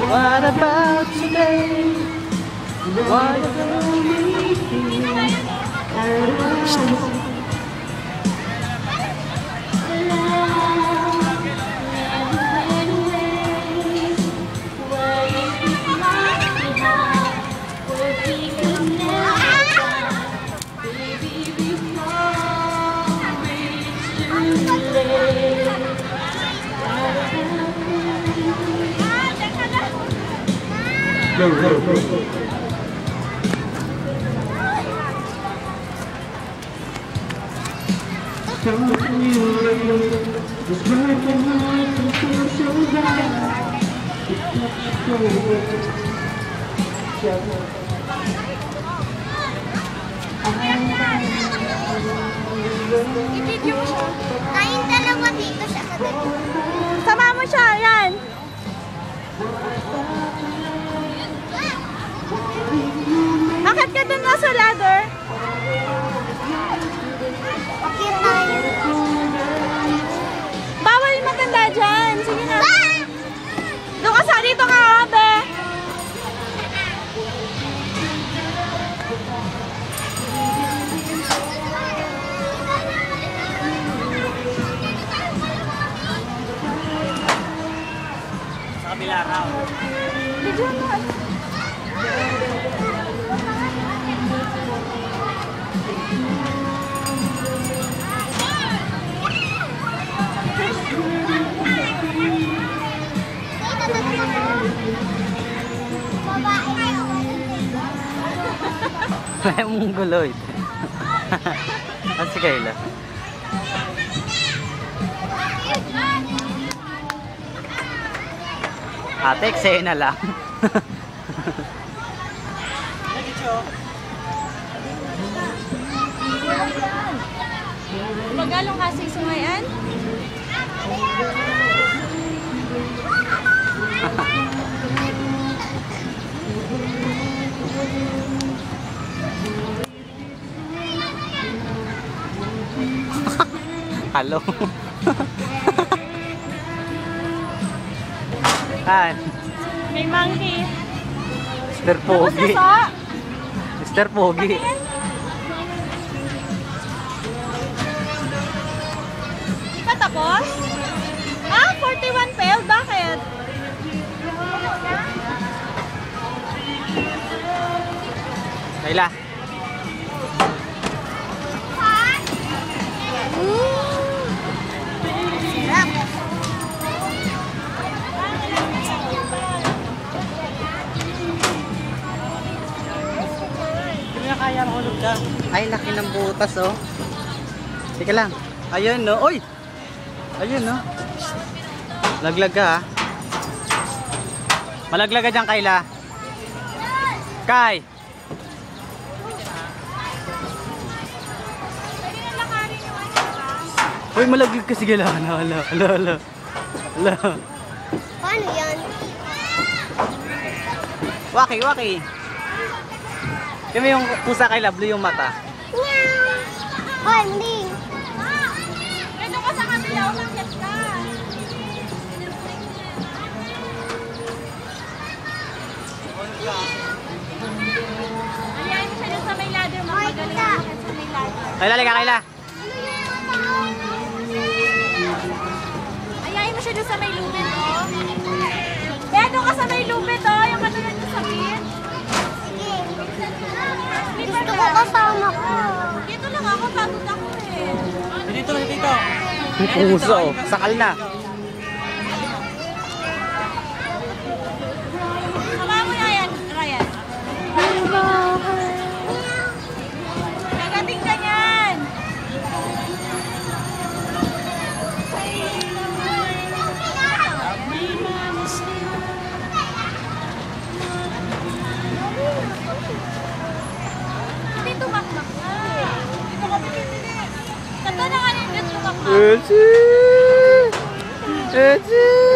What about today? What about Go, go, go. I-video mo siya. Kayong dalawa dito siya sa dito. Sama mo siya, yan. Bakit ka dun nasa ladder? Okay tayo. Bawal yung matanda dyan. Sige na. Doon ka sa dito ka, Abe. Sa kabila raw. Video mo. Kaya mong gulo ito. Kasi Kayla. Ate, eksena lang. Magalong kasi sumayan. Halo. Kan. May monkey. Mr. Pogi. Mr. Pogi. Di pa tapos? Ah, 41 pel. Bakit? Kayla. Kaya mahulog ka. Ay, laki ng butas, oh. Teka lang. Ayun, no. Uy! Ayun, no. Laglag ka, ha. Malaglag ka dyan, Kayla. Kay! Uy, malaglag ka. Sige lang. Hala. Paano yan? Waki. Yung may yung pusa Kayla, blue yung mata. Meow! Oh, hindi. Ito ka sa kabila, umakyat ka. Ayayin mo siya dun sa may ladder. Magaling ka sa may ladder. Kayla, liga, Kayla. Ayayin mo siya dun sa may lupit, oh. Kaya doon ka sa may lupit, oh. Yung katulad mo sa pin. Gusto ko kasama ko. Dito lang ako, pagod ako eh. Dito. Puso, sakal na. Sama mo na yan, Ryan. Kagating ka niyan. Hindi tumakmak na. Dito ka pinipili. Kanta na nga yung tumakmak. Etsi!